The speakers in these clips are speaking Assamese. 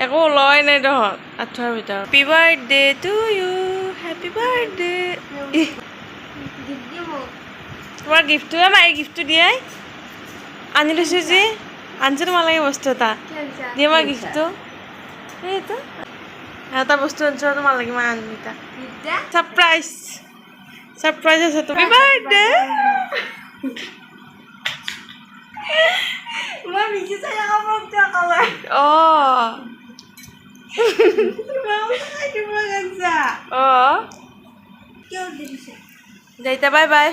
একো ওলোৱাই নাই তহঁত আঁঠুৱাৰ ভিতৰত happy birthday to you happy birthday তোমাৰ গিফ্টটোৱে মাৰি গিফ্টটো দিয়াই আনি লৈছোঁ যে আনিছে তোমাৰ লাগে বস্তু এটা দিয়ে মই গিফ্টটো এইটো এটা বস্তু আনিছোঁ তোমাৰ লাগে মই আনি এটা ছাৰপ্ৰাইজ ছাৰপ্ৰাইজ আছে তুমি বাৰ্থডে মই মিছি চাই কাপোৰ কালাৰ যাইতা বাই বাই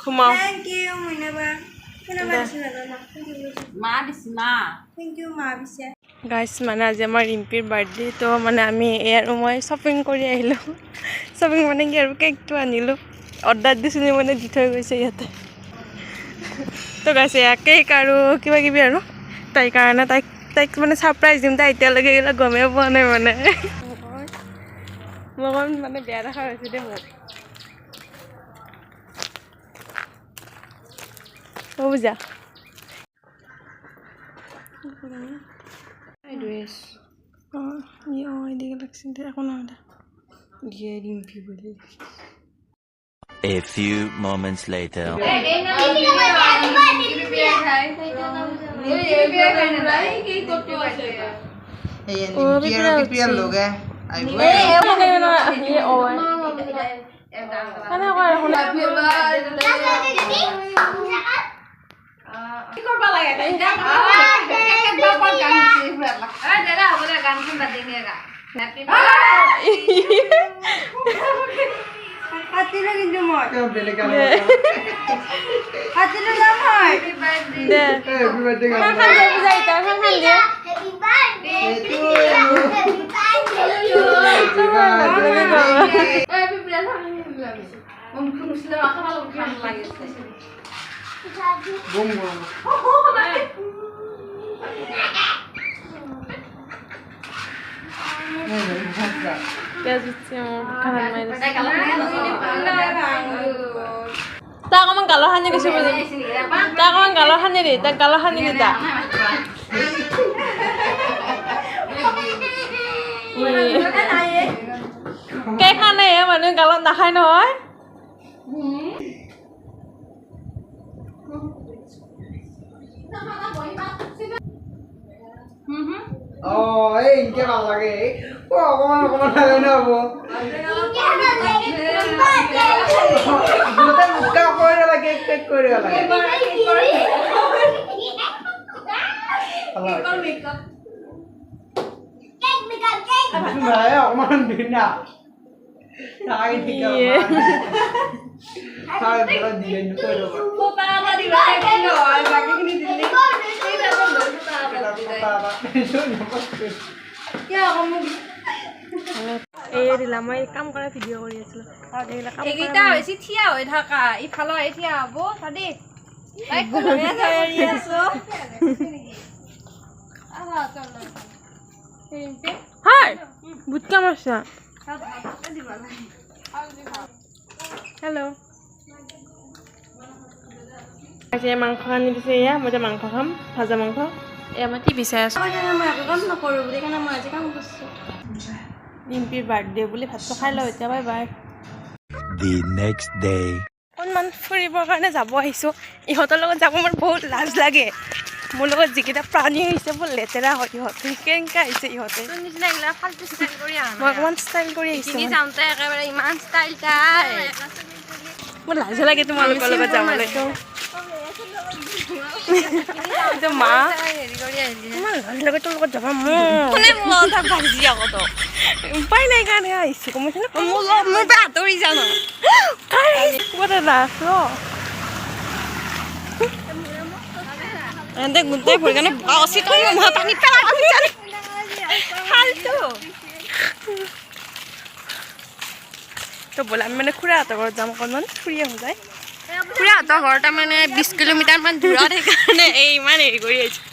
ঘুমাও গাইছ মানে আজি আমাৰ ৰিম্পিৰ বাৰ্থডে তো মানে আমি আৰু মই শ্বপিং কৰি আহিলোঁ শ্বপিং মানে কি আৰু কেকটো আনিলোঁ অৰ্ডাৰ দিছিলোঁ মানে দি থৈ গৈছে ইয়াতে তো গাইছ এয়া কেক আৰু কিবা কিবি আৰু তাইৰ কাৰণে তাইক মানে ছাৰপ্ৰাইজ দিম তাই এতিয়ালৈকে এইবিলাক গমেই পোৱা নাই মানে মই অকণ মানে বেয়া দেখা হৈছে দেই মোক বুজা এদিকে লাগছে একো নহয় A few moments later. Hatilo কিন্তু মই hatilo না মই দে হ্যাপি বার্থডে গান খান দে বুঝাই তা খান দে happy birthday to you happy birthday happy birthday মন খুশি রাখা ভালো খান লাগে boom boom Guys, it's tak kamu kalau hanya di sini, tak kamu kalau hanya di, tak kalau hanya di tak. Kayak mana ya, mana kalau tak hay nói. Oh, ini apa lagi? Wah, kemana lagi nih bu? Bukan buka kore lagi, kek kore lagi. Apa ya? Kemana bina? Saya tinggal. Saya berada di Indonesia. Bukan apa di mana? Lagi ini di sini. এই দিলা মই কাম কৰা ভিডিঅ' কৰি আছিলো আৰু এইলা কাম এইটা হৈছে থিয়া হৈ থাকা ইফালে থিয়া হ'ব সাদি লাইক কোনে ধৰি আছো আহা চল ৰিম্পি হাই বুট কাম আছে হেল্ল' আজি মাংস আনি দিছে এয়া মই যে মাংস খাম ভাজা মাংস এয়া মই টিভি চাই আছো মই একো কাম নকৰোঁ বুলি কাৰণে মই আজি কাম কৰিছোঁ ৰিম্পিৰ বাৰ্থডে বুলি ভাতটো খাই লওঁ এতিয়া bye bye The next day. অকণমান ফুৰিবৰ কাৰণে যাব আহিছোঁ ইহঁতৰ লগত যাব মোৰ বহুত লাজ লাগে মোৰ লগত যিকেইটা প্ৰাণী আহিছে বহুত লেতেৰা হয় ইহঁতে কেনেকৈ আহিছে ইহঁতে মই অকণমান ষ্টাইল কৰি আহিছোঁ একেবাৰে ইমান ষ্টাইল তাই মোৰ লাজ লাগে তোমালোকৰ লগত যাবলৈ মা লগত তোৰ লগত যাবা উপায় নাই কাৰণে আহিছোঁ মোৰ আঁতৰি যাওঁ লাজ এনে গোটেই ভৰি কাৰণে তো ব'লা আমি মানে খুৰাহঁতৰ ঘৰত যাম অকণমান ফুৰি আহোঁ যায় খুৰাহঁতৰ ঘৰ তাৰমানে 20 কিলোমিটাৰমান দূৰত সেইকাৰণে এই ইমান হেৰি কৰি আহিছোঁ